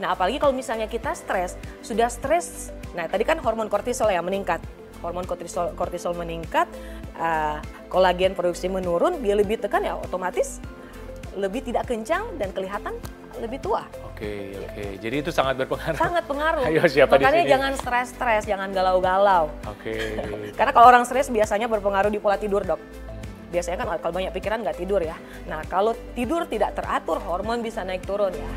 Nah, apalagi kalau misalnya kita stres, sudah stres, nah tadi kan hormon kortisol ya meningkat. Hormon kortisol meningkat, kolagen produksi menurun, dia lebih tekan ya otomatis lebih tidak kencang dan kelihatan lebih tua. Oke. Jadi itu sangat berpengaruh. Sangat pengaruh. Ayo, siapa di Makanya sini? jangan stres-stres, jangan galau-galau. Oke. Karena kalau orang stres biasanya berpengaruh di pola tidur, Dok. Biasanya kan kalau banyak pikiran nggak tidur ya. Nah, kalau tidur tidak teratur, hormon bisa naik turun ya.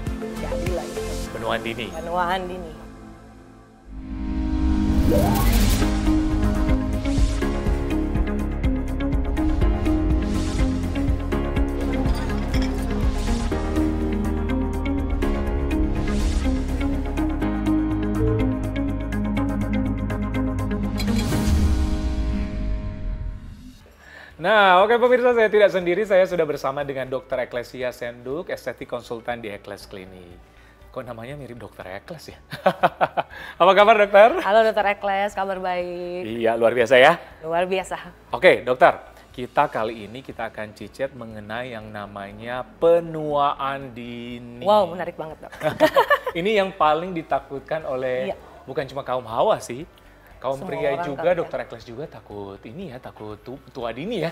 Jadilah itu. Penuaan dini. Penuaan dini. Nah, oke pemirsa, saya tidak sendiri, saya sudah bersama dengan Dr. Eklesia Senduk, estetik konsultan di Ekles Klinik. Kok namanya mirip Dr. Ekles ya? Apa kabar dokter? Halo Dr. Ekles, kabar baik? Iya, luar biasa ya. Luar biasa. Oke dokter, kita kali ini kita akan cicet mengenai yang namanya penuaan dini. Wow, menarik banget dok. Ini yang paling ditakutkan oleh Iya. bukan cuma kaum hawa sih. Kaum Semua pria orang juga, takut ya. dokter Ekles juga takut ini ya, takut tua dini ya.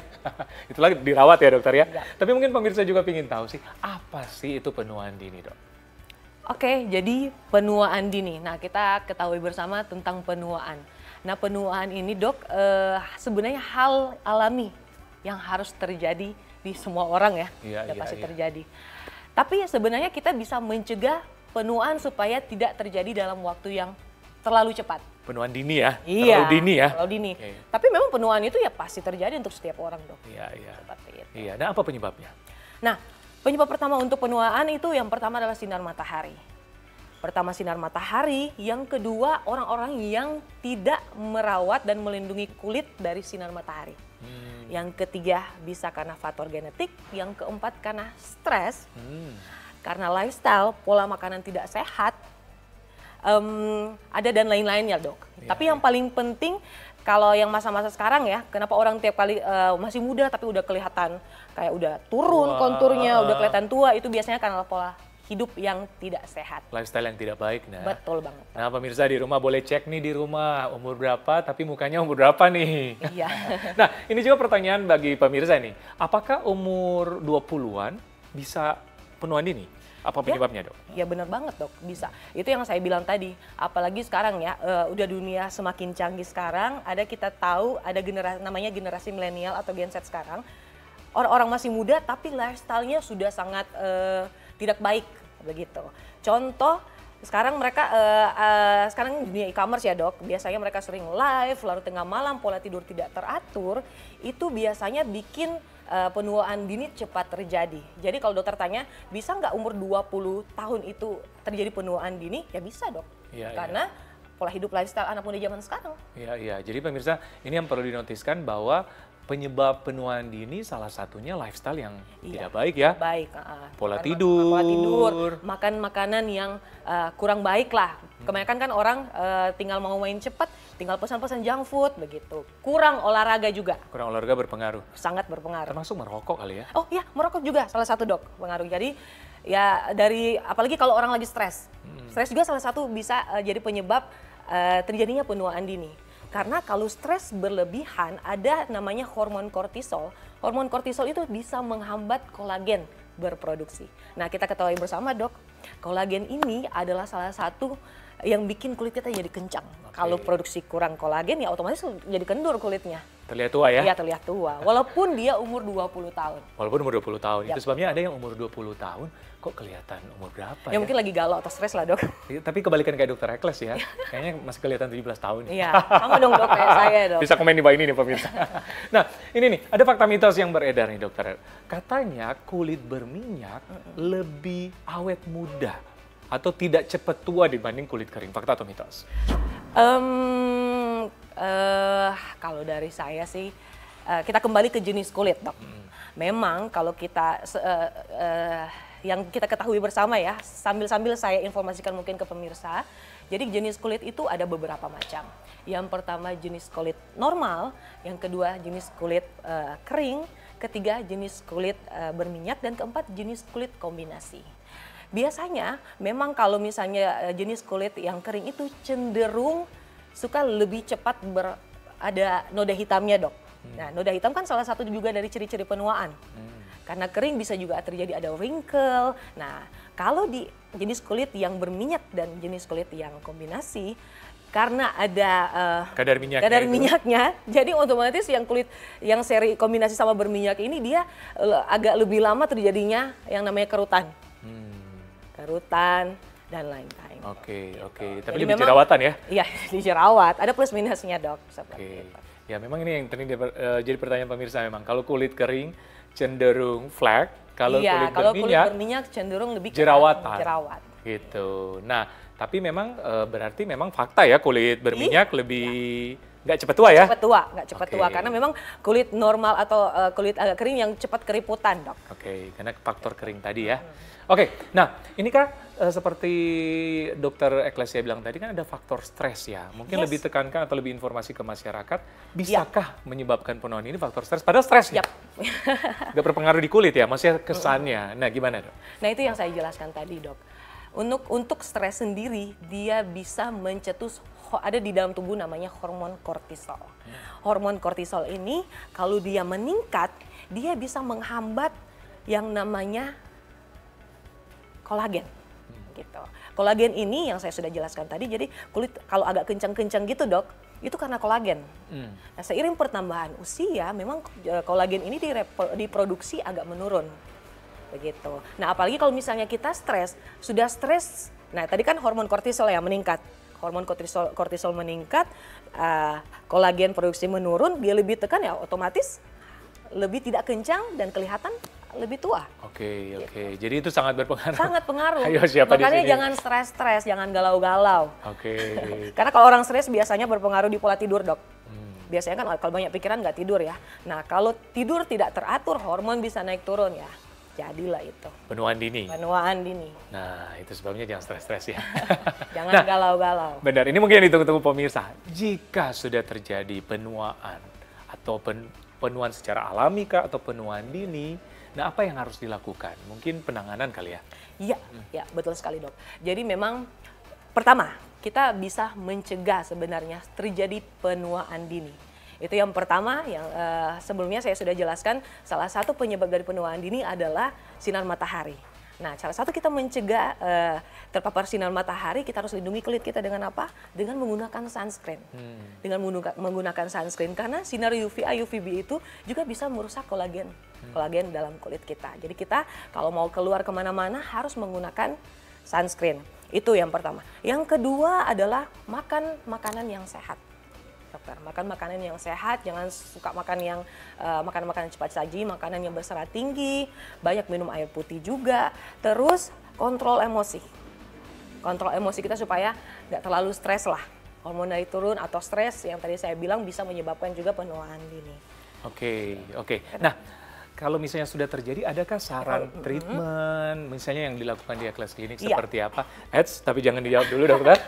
Itulah dirawat ya dokter ya. Iya. Tapi mungkin pemirsa juga ingin tahu sih, apa sih itu penuaan dini dok? Oke, jadi penuaan dini. Nah, kita ketahui bersama tentang penuaan. Nah, penuaan ini dok sebenarnya hal alami yang harus terjadi di semua orang ya. Iya, Pasti iya. terjadi. Tapi sebenarnya kita bisa mencegah penuaan supaya tidak terjadi dalam waktu yang terlalu cepat. Penuaan dini ya? Iya, Terlalu dini ya? terlalu dini. Oke. Tapi memang penuaan itu ya pasti terjadi untuk setiap orang dok. Iya, iya. Seperti itu. Iya, dan apa penyebabnya? Nah, penyebab pertama untuk penuaan itu yang pertama adalah sinar matahari. Pertama sinar matahari, yang kedua orang-orang yang tidak merawat dan melindungi kulit dari sinar matahari. Yang ketiga bisa karena faktor genetik, yang keempat karena stres, karena lifestyle, pola makanan tidak sehat, ada dan lain-lainnya dok. Iya, Tapi yang paling penting kalau yang masa-masa sekarang ya, kenapa orang tiap kali masih muda tapi udah kelihatan kayak udah turun Tua. konturnya, udah kelihatan tua, itu biasanya karena pola hidup yang tidak sehat. Lifestyle yang tidak baik. Nah. Betul banget. Nah pemirsa di rumah boleh cek nih di rumah umur berapa tapi mukanya umur berapa nih. Iya. Nah ini juga pertanyaan bagi pemirsa nih. Apakah umur 20-an bisa penuaan dini? Apa penyebabnya dok? Ya benar banget dok, bisa. Itu yang saya bilang tadi, apalagi sekarang ya, udah dunia semakin canggih sekarang, ada kita tahu ada generasi namanya generasi milenial atau Gen Z sekarang. Orang-orang masih muda tapi lifestyle-nya sudah sangat tidak baik begitu. Contoh sekarang mereka sekarang dunia e-commerce ya dok, biasanya mereka sering live, lalu tengah malam pola tidur tidak teratur, itu biasanya bikin penuaan dini cepat terjadi. Jadi kalau dokter tanya, bisa nggak umur 20 tahun itu terjadi penuaan dini? Ya bisa dok, Iya, karena pola hidup lifestyle anak muda zaman sekarang. Iya, iya. Jadi pemirsa ini yang perlu dinotiskan bahwa penyebab penuaan dini salah satunya lifestyle yang tidak baik ya. Baik. Pola Pola tidur. tidur, makan makanan yang kurang baik lah. Kebanyakan kan orang tinggal mau main cepat, tinggal pesan-pesan junk food begitu. Kurang olahraga juga, Kurang olahraga berpengaruh. sangat berpengaruh. Termasuk merokok kali ya. Oh iya, merokok juga salah satu dok pengaruh. Jadi ya dari apalagi kalau orang lagi stres. Stres juga salah satu bisa jadi penyebab terjadinya penuaan dini. Karena kalau stres berlebihan ada namanya hormon kortisol. Hormon kortisol itu bisa menghambat kolagen berproduksi. Nah kita ketahui bersama dok, kolagen ini adalah salah satu yang bikin kulit kita jadi kencang. Kalau produksi kurang kolagen ya otomatis jadi kendur kulitnya. Terlihat tua ya. Iya terlihat tua, walaupun dia umur 20 tahun. Walaupun umur 20 tahun. Yap. Itu sebabnya ada yang umur 20 tahun kok kelihatan umur berapa Ya ya? mungkin lagi galau atau stres lah dok. Tapi kebalikan kayak dokter Ekles ya. Kayaknya masih kelihatan 17 tahun. Iya, sama dong dok kayak saya dok. Bisa komen di bawah ini nih pemirsa. Nah ini nih, ada fakta mitos yang beredar nih dokter. Katanya kulit berminyak lebih awet muda atau tidak cepat tua dibanding kulit kering. Fakta atau mitos? Kalau dari saya sih, kita kembali ke jenis kulit dok. Memang kalau kita yang kita ketahui bersama ya, sambil-sambil saya informasikan mungkin ke pemirsa. Jadi jenis kulit itu ada beberapa macam. Yang pertama jenis kulit normal, yang kedua jenis kulit kering, ketiga jenis kulit berminyak, dan keempat jenis kulit kombinasi. Biasanya memang kalau misalnya jenis kulit yang kering itu cenderung suka lebih cepat ada noda hitamnya, Dok. Nah, noda hitam kan salah satu juga dari ciri-ciri penuaan. Karena kering bisa juga terjadi ada wrinkle. Nah, kalau di jenis kulit yang berminyak dan jenis kulit yang kombinasi, karena ada kadar minyaknya, jadi otomatis yang kulit yang seri kombinasi sama berminyak ini dia agak lebih lama terjadinya yang namanya kerutan. Kerutan dan lain-lain. Oke. Tapi Jadi lebih memang, jerawatan ya? Iya, dijerawat. Ada plus minusnya, Dok. Oke. Ya memang ini yang jadi pertanyaan pemirsa memang. Kalau kulit kering cenderung flek, kalau kulit berminyak cenderung lebih jerawatan. Jerawat. Gitu. Nah, tapi memang berarti memang fakta ya kulit berminyak lebih nggak cepat tua ya? Nggak cepat tua karena memang kulit normal atau kulit agak kering yang cepat keriputan, Dok. Oke, karena faktor kering tadi ya. Oke, nah ini kan seperti dokter Eklesia bilang tadi kan ada faktor stres ya. Mungkin lebih tekankan atau lebih informasi ke masyarakat, bisakah menyebabkan penuaan ini faktor stres? Padahal stres ya? Nggak berpengaruh di kulit ya, maksudnya kesannya. Nah gimana, Dok? Nah itu yang saya jelaskan tadi, Dok. Untuk stres sendiri, dia bisa mencetus ada di dalam tubuh namanya hormon kortisol. Hormon kortisol ini kalau dia meningkat, dia bisa menghambat yang namanya kolagen. Gitu. Kolagen ini yang saya sudah jelaskan tadi, jadi kulit kalau agak kencang-kencang gitu, Dok, itu karena kolagen. Nah, seiring pertambahan usia, memang kolagen ini diproduksi agak menurun. Begitu. Nah, apalagi kalau misalnya kita sudah stres, nah tadi kan hormon kortisol yang meningkat. Hormon kortisol meningkat, kolagen produksi menurun, dia lebih tekan ya otomatis lebih tidak kencang dan kelihatan lebih tua. Oke. Jadi itu sangat berpengaruh. Sangat pengaruh. Ayo, siapa makanya di sini? jangan stres, jangan galau-galau. Oke. Karena kalau orang stres biasanya berpengaruh di pola tidur, Dok. Biasanya kan kalau banyak pikiran nggak tidur ya. Nah kalau tidur tidak teratur, hormon bisa naik turun ya. Jadilah itu. Penuaan dini. Nah itu sebabnya jangan stres-stres ya. Jangan galau-galau. Benar, ini mungkin yang ditunggu-tunggu pemirsa. Jika sudah terjadi penuaan atau penuaan secara alami kah atau penuaan dini, nah apa yang harus dilakukan? Mungkin penanganan kali ya? Iya, betul sekali, Dok. Jadi memang pertama, kita bisa mencegah sebenarnya terjadi penuaan dini. Itu yang pertama, yang sebelumnya saya sudah jelaskan, salah satu penyebab dari penuaan dini adalah sinar matahari. Nah, salah satu kita mencegah terpapar sinar matahari, kita harus lindungi kulit kita dengan apa? Dengan menggunakan sunscreen. Dengan menggunakan sunscreen, karena sinar UVA, UVB itu juga bisa merusak kolagen dalam kulit kita. Jadi kita kalau mau keluar kemana-mana harus menggunakan sunscreen. Itu yang pertama. Yang kedua adalah makan makanan yang sehat. Dokter, makan makanan yang sehat, jangan suka makan yang makanan cepat saji, makanan yang berserat tinggi, banyak minum air putih juga, terus kontrol emosi kita supaya nggak terlalu stres lah, hormon naik turun atau stres yang tadi saya bilang bisa menyebabkan juga penuaan dini. Oke. Nah, kalau misalnya sudah terjadi, adakah saran treatment, misalnya yang dilakukan di Ekles Klinik seperti apa? Tapi jangan dijawab dulu, Dokter.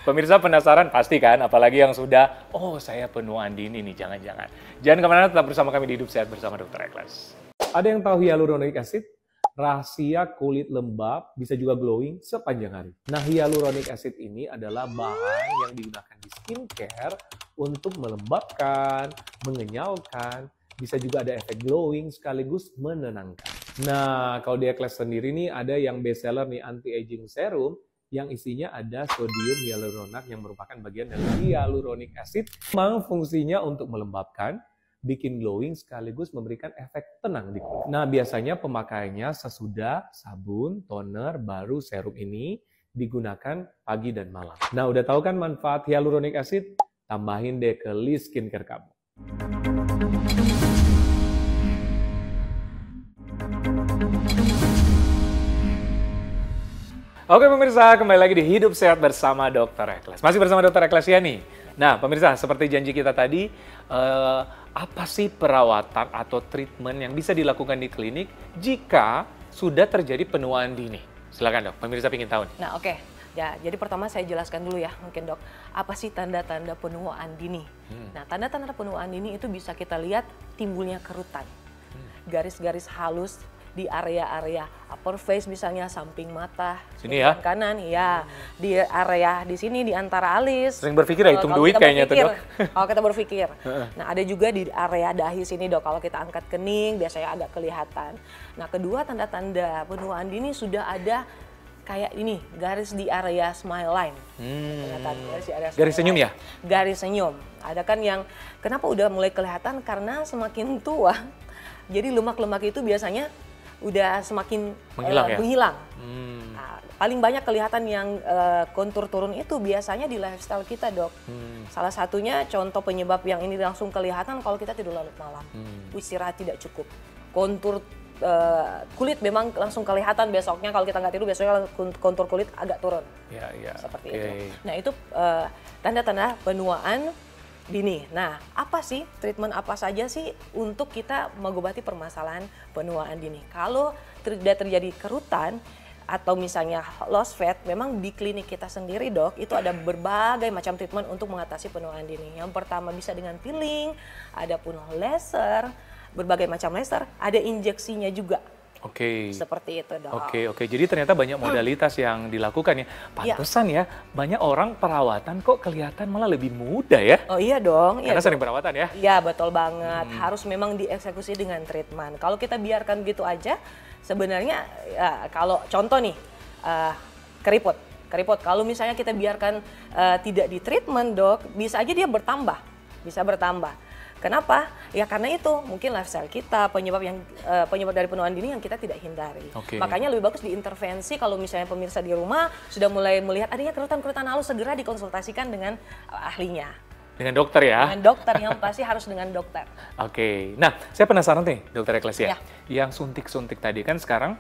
Pemirsa penasaran pasti kan, apalagi yang sudah, saya penuaan dini nih, jangan-jangan. Jangan kemana-mana, tetap bersama kami di Hidup Sehat bersama Dokter Ekles. Ada yang tahu hyaluronic acid? Rahasia kulit lembab, bisa juga glowing sepanjang hari. Nah, hyaluronic acid ini adalah bahan yang digunakan di skincare untuk melembabkan, mengenyalkan, bisa juga ada efek glowing sekaligus menenangkan. Nah, kalau di Ekles sendiri nih ada yang best seller nih anti-aging serum yang isinya ada sodium hyaluronat yang merupakan bagian dari hyaluronic acid. Memang fungsinya untuk melembabkan, bikin glowing sekaligus memberikan efek tenang di kulit. Nah, biasanya pemakaiannya sesudah sabun, toner, baru serum ini digunakan pagi dan malam. Nah, udah tahu kan manfaat hyaluronic acid? Tambahin deh ke list skincare kamu. Oke pemirsa, kembali lagi di Hidup Sehat bersama Dr. Ekles. Masih bersama Dr. Eklesia nih. Nah pemirsa, seperti janji kita tadi, apa sih perawatan atau treatment yang bisa dilakukan di klinik jika sudah terjadi penuaan dini? Silakan dok, pemirsa ingin tahu nih. Nah oke. Ya, jadi pertama saya jelaskan dulu ya mungkin dok, apa sih tanda-tanda penuaan dini? Nah tanda-tanda penuaan dini itu bisa kita lihat timbulnya kerutan, garis-garis halus di area-area upper face misalnya, samping mata, Sini ya? kanan, ya, di area di sini di antara alis. Sering berpikir ya hitung Kalau duit kita kayaknya tuh, berpikir, Dok. Kalau kita berpikir. Nah, ada juga di area dahi sini, Dok. Kalau kita angkat kening biasanya agak kelihatan. Nah, kedua tanda-tanda penuaan dini sudah ada kayak ini, garis di area smile line. Kelihatan garis di area Garis senyum line. ya? Garis senyum. Ada kan yang kenapa udah mulai kelihatan karena semakin tua. Jadi lemak-lemak itu biasanya udah semakin Menghilang ya? menghilang. Nah, paling banyak kelihatan yang kontur turun itu biasanya di lifestyle kita, Dok. Salah satunya contoh penyebab yang ini langsung kelihatan kalau kita tidur larut malam. Istirahat tidak cukup. Kontur kulit memang langsung kelihatan besoknya, kalau kita nggak tidur besoknya kontur kulit agak turun. Ya. Seperti itu. Nah, itu tanda-tanda penuaan dini. Nah, apa sih treatment apa saja sih untuk kita mengobati permasalahan penuaan dini? Kalau tidak terjadi kerutan atau misalnya lost fat, memang di klinik kita sendiri, Dok, itu ada berbagai macam treatment untuk mengatasi penuaan dini. Yang pertama bisa dengan peeling, ada pun laser, berbagai macam laser, ada injeksinya juga. Oke. Seperti itu, Dok. Oke. Jadi ternyata banyak modalitas yang dilakukan ya. Pantesan ya, banyak orang perawatan kok kelihatan malah lebih muda ya. Oh iya dong. Karena sering perawatan ya. Iya, betul banget. Harus memang dieksekusi dengan treatment. Kalau kita biarkan gitu aja, sebenarnya ya, kalau contoh nih, keriput. Kalau misalnya kita biarkan tidak di treatment, Dok, bisa aja dia bertambah. Bisa bertambah. Kenapa? Ya karena itu mungkin lifestyle kita, penyebab dari penuaan dini yang kita tidak hindari. Makanya lebih bagus diintervensi kalau misalnya pemirsa di rumah sudah mulai melihat adanya kerutan-kerutan halus, segera dikonsultasikan dengan ahlinya. Dengan dokter ya? Dengan dokter, yang pasti harus dengan dokter. Oke, nah saya penasaran nih Dokter Eklesia, Ya. yang suntik-suntik tadi kan sekarang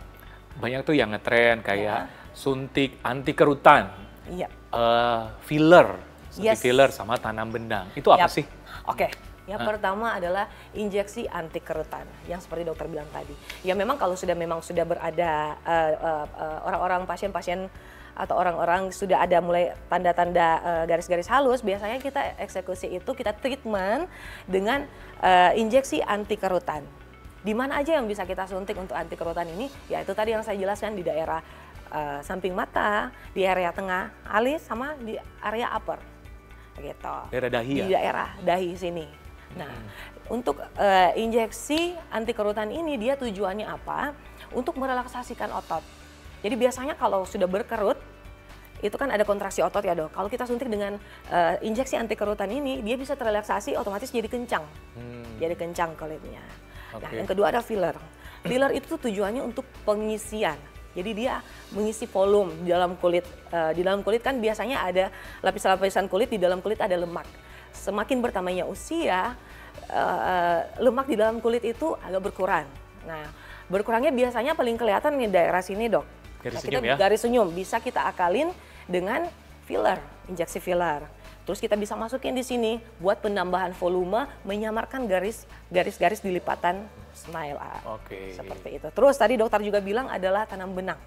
banyak tuh yang ngetren kayak suntik anti kerutan, Iya. filler, suntik Yes. filler sama tanam benang, itu apa sih? Oke. Yang pertama adalah injeksi anti kerutan, yang seperti dokter bilang tadi. Ya memang kalau sudah berada orang-orang pasien-pasien atau orang-orang sudah ada mulai tanda-tanda garis-garis halus, biasanya kita eksekusi itu, kita treatment dengan injeksi anti kerutan. Di mana aja yang bisa kita suntik untuk anti kerutan ini? Ya itu tadi yang saya jelaskan, di daerah samping mata, di area tengah alis, sama di area upper. Gitu. Daerah dahi ya? Di daerah dahi sini. Nah, untuk injeksi anti kerutan ini dia tujuannya apa? Untuk merelaksasikan otot. Jadi biasanya kalau sudah berkerut, itu kan ada kontraksi otot ya, Dok. Kalau kita suntik dengan injeksi anti kerutan ini, dia bisa terrelaksasi, otomatis jadi kencang. Jadi kencang kulitnya. Nah, yang kedua ada filler. Filler itu tujuannya untuk pengisian. Jadi dia mengisi volume di dalam kulit. Di dalam kulit kan biasanya ada lapisan-lapisan kulit, di dalam kulit ada lemak. Semakin bertambahnya usia, lemak di dalam kulit itu agak berkurang. Nah, berkurangnya biasanya paling kelihatan di daerah sini, Dok. Garis Nah, senyum ya? garis senyum bisa kita akalin dengan filler, injeksi filler. Terus kita bisa masukin di sini buat penambahan volume, menyamarkan garis-garis di lipatan smile. Seperti itu. Terus tadi dokter juga bilang adalah tanam benang.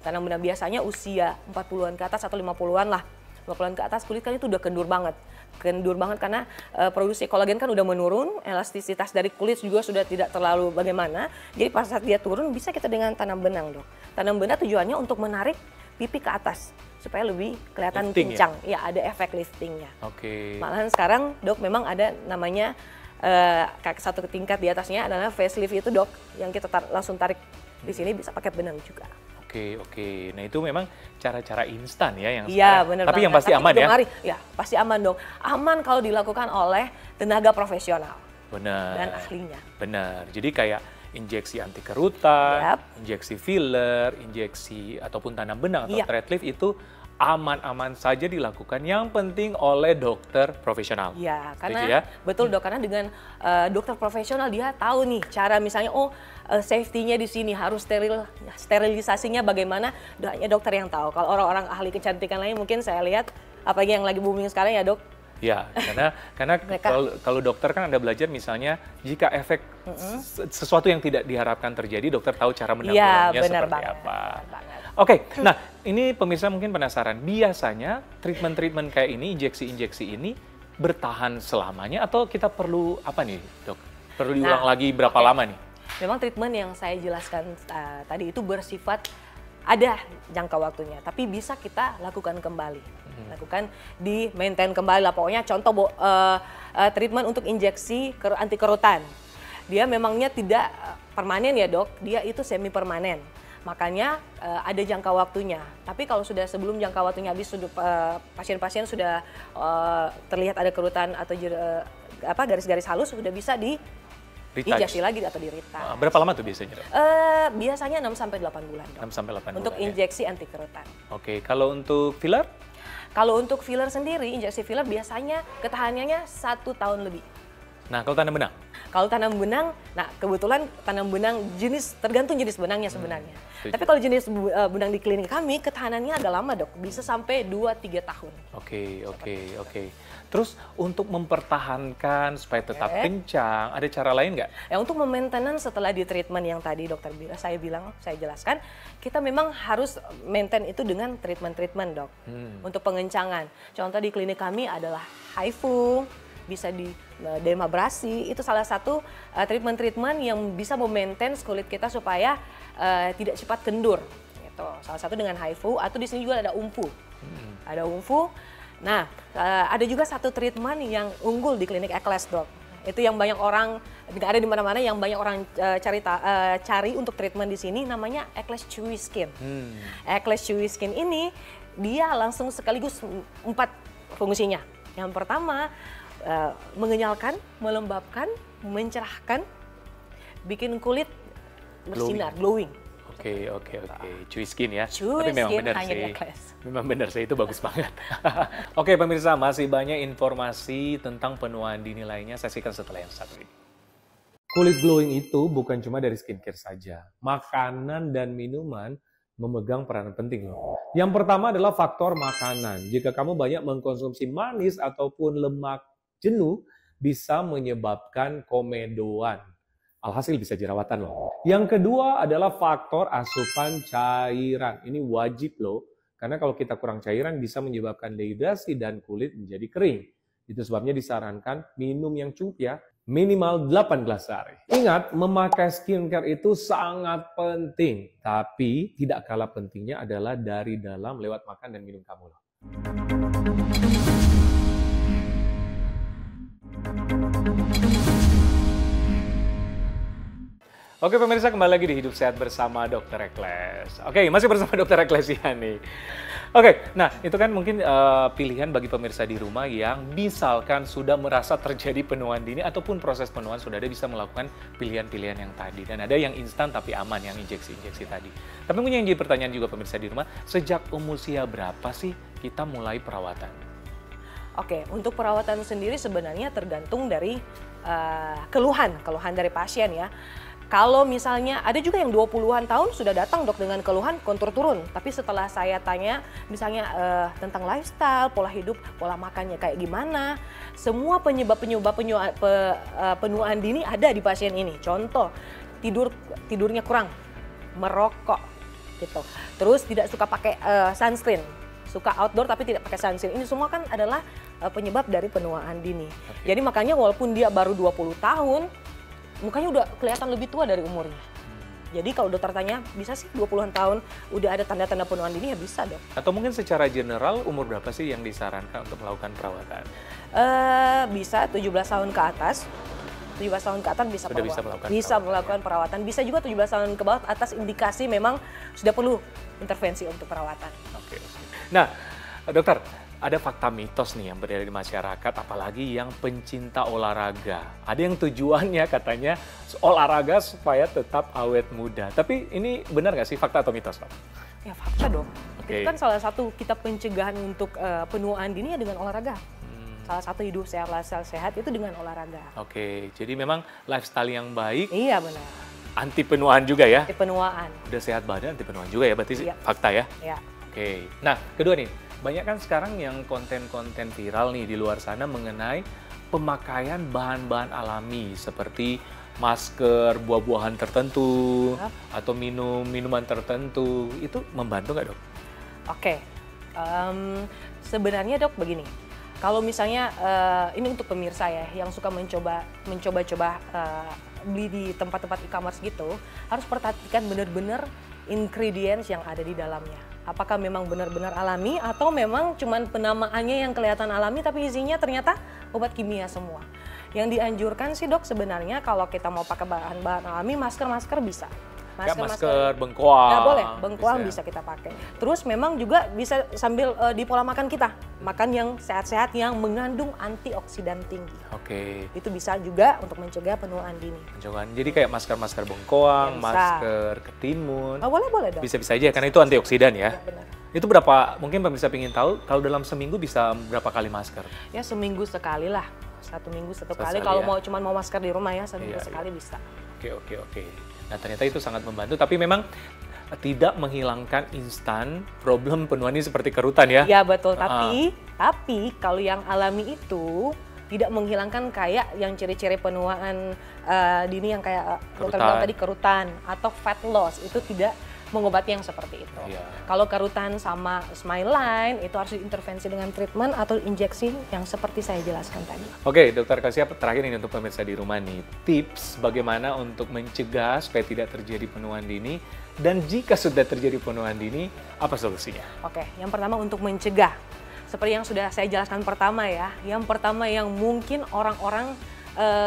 Tanam benang biasanya usia 40-an ke atas atau 50-an lah. 50-an ke atas kulit kan itu udah kendur banget. Kendur banget karena produksi kolagen kan udah menurun, elastisitas dari kulit juga sudah tidak terlalu bagaimana. Jadi pas saat dia turun bisa kita dengan tanam benang, Dok. Tanam benang tujuannya untuk menarik pipi ke atas supaya lebih kelihatan lifting kencang. Ya, ada efek liftingnya. Malahan sekarang, Dok, memang ada namanya satu tingkat di atasnya adalah facelift itu, Dok, yang kita langsung tarik di sini bisa pakai benang juga. Oke. Nah itu memang cara-cara instan ya yang Iya, sekarang. benar Tapi banget. yang pasti aman ya? Ya, pasti aman dong. Aman kalau dilakukan oleh tenaga profesional. Benar. Dan ahlinya. Benar. Jadi kayak injeksi anti kerutan, Yap. injeksi filler, injeksi ataupun tanam benang atau Iya. thread lift itu aman-aman saja dilakukan. Yang penting oleh dokter profesional. Ya, karena Setuju ya? betul, Dok, karena dengan dokter profesional dia tahu nih cara misalnya safety-nya di sini harus sterilisasinya bagaimana, hanya dokter yang tahu. Kalau orang-orang ahli kecantikan lain mungkin saya lihat apalagi yang lagi booming sekarang ya, Dok. Ya, karena kalau dokter kan Anda belajar misalnya jika efek sesuatu yang tidak diharapkan terjadi, dokter tahu cara menanggulanginya seperti apa. Oke, nah ini pemirsa mungkin penasaran, biasanya treatment-treatment kayak ini, injeksi-injeksi ini bertahan selamanya atau kita perlu apa nih, Dok? Perlu diulang lagi berapa lama nih? Memang treatment yang saya jelaskan tadi itu bersifat ada jangka waktunya, tapi bisa kita lakukan kembali. Lakukan di maintain kembali lah. Pokoknya contoh treatment untuk injeksi anti kerutan. Dia memangnya tidak permanen ya dok, dia itu semi permanen. Makanya ada jangka waktunya. Tapi kalau sudah sebelum jangka waktunya habis, pasien-pasien sudah terlihat ada kerutan atau garis-garis halus, sudah bisa injeksi lagi atau di-retouch. Berapa lama tuh biasanya? Biasanya 6-8 bulan. 6-8 bulan. Untuk injeksi anti kerutan. Oke, kalau untuk filler? Kalau untuk filler sendiri, injeksi filler biasanya ketahanannya 1 tahun lebih. Nah, kalau tanam benang? Kalau tanam benang, nah kebetulan tanam benang tergantung jenis benangnya sebenarnya. Tapi kalau jenis benang di klinik kami, ketahanannya agak lama dok, bisa sampai 2-3 tahun. Oke. Terus untuk mempertahankan supaya tetap kencang, ada cara lain nggak? Ya untuk maintenance setelah di treatment yang tadi dokter saya jelaskan, kita memang harus maintain itu dengan treatment dok. Untuk pengencangan, contoh di klinik kami adalah HIFU, bisa di dermabrasi, itu salah satu treatment yang bisa memaintain kulit kita supaya tidak cepat kendur. Gitu. Salah satu dengan HIFU, atau di sini juga ada UMFU. Ada UMFU. Nah, ada juga satu treatment yang unggul di klinik Ekles dok. Itu yang banyak orang, tidak ada di mana-mana, yang banyak orang cari untuk treatment di sini, namanya Ekles Chewy Skin. Ekles Chewy Skin ini dia langsung sekaligus 4 fungsinya. Yang pertama, mengenyalkan, melembabkan, mencerahkan, bikin kulit bersinar, glowing. Oke. Chewy Skin ya. Chewy Tapi memang Skin benar hanya sih. Ekles. Memang benar sih, itu bagus banget. Oke pemirsa, masih banyak informasi tentang penuaan dini lainnya. Saksikan setelah yang satu ini. Kulit glowing itu bukan cuma dari skincare saja. Makanan dan minuman memegang peranan penting loh. Yang pertama adalah faktor makanan. Jika kamu banyak mengkonsumsi manis ataupun lemak jenuh, bisa menyebabkan komedoan. Alhasil bisa jerawatan loh. Yang kedua adalah faktor asupan cairan. Ini wajib loh. Karena kalau kita kurang cairan bisa menyebabkan dehidrasi dan kulit menjadi kering. Itu sebabnya disarankan minum yang cukup ya. Minimal 8 gelas sehari. Ingat, memakai skincare itu sangat penting. Tapi tidak kalah pentingnya adalah dari dalam lewat makan dan minum kamu loh. Oke pemirsa, kembali lagi di Hidup Sehat bersama Dr. Ekles. Oke, masih bersama Dr. Eklesian nih. Oke, nah itu kan mungkin pilihan bagi pemirsa di rumah yang misalkan sudah merasa terjadi penuaan dini ataupun proses penuaan sudah ada, bisa melakukan pilihan-pilihan yang tadi. Dan ada yang instan tapi aman, yang injeksi-injeksi tadi. Tapi mungkin yang jadi pertanyaan juga pemirsa di rumah, sejak usia berapa sih kita mulai perawatan? Oke, untuk perawatan sendiri sebenarnya tergantung dari keluhan dari pasien ya. Kalau misalnya ada juga yang 20-an tahun sudah datang dok dengan keluhan kontur turun. Tapi setelah saya tanya misalnya tentang lifestyle, pola hidup, pola makannya kayak gimana. Semua penuaan dini ada di pasien ini. Contoh, tidurnya kurang, merokok gitu. Terus tidak suka pakai sunscreen, suka outdoor tapi tidak pakai sunscreen. Ini semua kan adalah penyebab dari penuaan dini. Jadi makanya walaupun dia baru 20 tahun, mukanya udah kelihatan lebih tua dari umurnya. Jadi kalau dokter tanya, bisa sih 20-an tahun udah ada tanda-tanda penuaan dini, ya bisa dok. Atau mungkin secara general umur berapa sih yang disarankan untuk melakukan perawatan? Bisa 17 tahun ke atas. 17 tahun ke atas bisa melakukan perawatan. Bisa juga 17 tahun ke bawah atas indikasi memang sudah perlu intervensi untuk perawatan. Oke. Nah, dokter, ada fakta mitos nih yang beredar di masyarakat, apalagi yang pencinta olahraga. Ada yang tujuannya katanya olahraga supaya tetap awet muda. Tapi ini benar nggak sih, fakta atau mitos, Pak? Ya fakta dong. Itu kan salah satu kita pencegahan untuk penuaan dini ya dengan olahraga. Salah satu hidup sehat, lifestyle sehat itu dengan olahraga. Oke, jadi memang lifestyle yang baik. Iya benar. Anti penuaan juga ya? Anti penuaan. Udah sehat badan, anti penuaan juga ya, berarti iya. Fakta ya? Iya. Oke, nah kedua nih, banyak kan sekarang yang konten-konten viral nih di luar sana mengenai pemakaian bahan-bahan alami seperti masker, buah-buahan tertentu, atau minuman tertentu. Itu membantu nggak dok? Oke, sebenarnya dok begini, kalau misalnya ini untuk pemirsa ya yang suka mencoba-coba beli di tempat-tempat e-commerce gitu, harus perhatikan benar-benar ingredients yang ada di dalamnya. Apakah memang benar-benar alami atau memang cuman penamaannya yang kelihatan alami tapi isinya ternyata obat kimia semua. Yang dianjurkan sih dok sebenarnya kalau kita mau pakai bahan-bahan alami, masker bisa. Masker bengkoang. Nah, boleh, bengkoang bisa kita pakai. Terus memang juga bisa sambil di pola makan kita, makan yang sehat-sehat yang mengandung antioksidan tinggi. Oke. Itu bisa juga untuk mencegah penuaan dini. Pencegahan. Jadi kayak masker bengkoang, Ya, bisa. masker ketimun. Oh, boleh dong. Bisa-bisa aja karena itu antioksidan ya. Ya, benar. Itu berapa, mungkin pemirsa ingin tahu, kalau dalam seminggu bisa berapa kali masker? Ya seminggu sekali lah. 1 minggu satu kali. Sekali Kalau ya. cuma mau masker di rumah ya seminggu Iya, sekali bisa. Oke. Nah ternyata itu sangat membantu, tapi memang tidak menghilangkan instan problem penuaan ini seperti kerutan ya? Ya betul, tapi kalau yang alami itu tidak menghilangkan kayak yang ciri-ciri penuaan dini yang kayak dokter bilang tadi kerutan atau fat loss, itu tidak mengobati yang seperti itu. Iya. Kalau kerutan sama smile line itu harus diintervensi dengan treatment atau injeksi yang seperti saya jelaskan tadi. Oke, Dokter Kasia, terakhir ini untuk pemirsa di rumah nih, tips bagaimana untuk mencegah supaya tidak terjadi penuaan dini, dan jika sudah terjadi penuaan dini, apa solusinya? Oke, yang pertama untuk mencegah. Seperti yang sudah saya jelaskan pertama ya, yang pertama yang mungkin orang-orang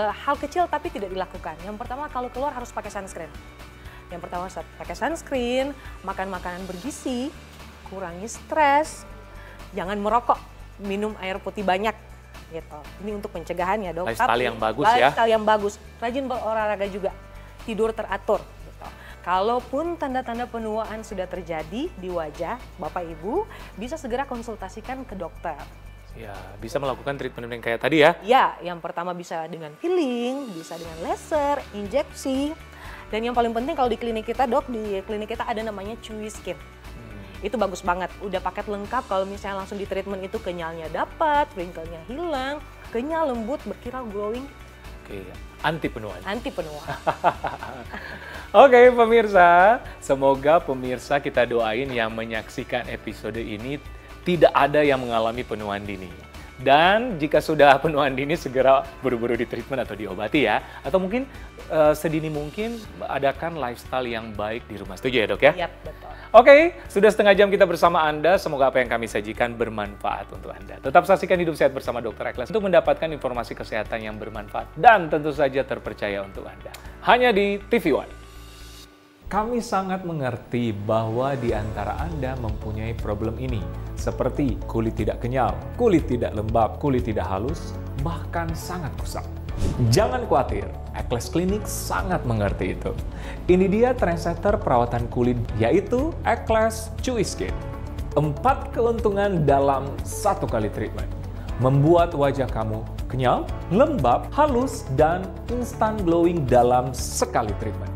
hal kecil tapi tidak dilakukan. Yang pertama kalau keluar harus pakai sunscreen. Yang pertama pakai sunscreen, makan makanan bergizi, kurangi stres, jangan merokok, minum air putih banyak gitu. Ini untuk pencegahan ya dok. Lifestyle yang bagus ya. Lifestyle yang bagus, rajin berolahraga juga, tidur teratur. Gitu. Kalaupun tanda-tanda penuaan sudah terjadi di wajah Bapak Ibu, bisa segera konsultasikan ke dokter. Ya, bisa melakukan treatment yang kayak tadi ya? Ya, yang pertama bisa dengan peeling, bisa dengan laser, injeksi. Dan yang paling penting kalau di klinik kita dok, di klinik kita ada namanya Chewy Skin. Itu bagus banget, udah paket lengkap kalau misalnya langsung di treatment itu kenyalnya dapat, wrinkle-nya hilang, kenyal, lembut, berkilau, glowing. Oke, anti penuaan. Anti penuaan. Oke pemirsa, semoga pemirsa kita doain yang menyaksikan episode ini tidak ada yang mengalami penuaan dini. Dan jika sudah penuaan dini segera buru-buru di treatment atau diobati ya. Atau mungkin sedini mungkin adakan lifestyle yang baik di rumah. Setuju ya dok ya? Yap, betul. Oke, sudah setengah jam kita bersama Anda. Semoga apa yang kami sajikan bermanfaat untuk Anda. Tetap saksikan Hidup Sehat bersama Dr. Eklas untuk mendapatkan informasi kesehatan yang bermanfaat dan tentu saja terpercaya untuk Anda. Hanya di TV One. Kami sangat mengerti bahwa di antara Anda mempunyai problem ini, seperti kulit tidak kenyal, kulit tidak lembab, kulit tidak halus, bahkan sangat kusam. Jangan khawatir, Eklas Klinik sangat mengerti itu. Ini dia trendsetter perawatan kulit, yaitu Eklas Chewy Skin. 4 keuntungan dalam 1 kali treatment. Membuat wajah kamu kenyal, lembab, halus, dan instant glowing dalam sekali treatment.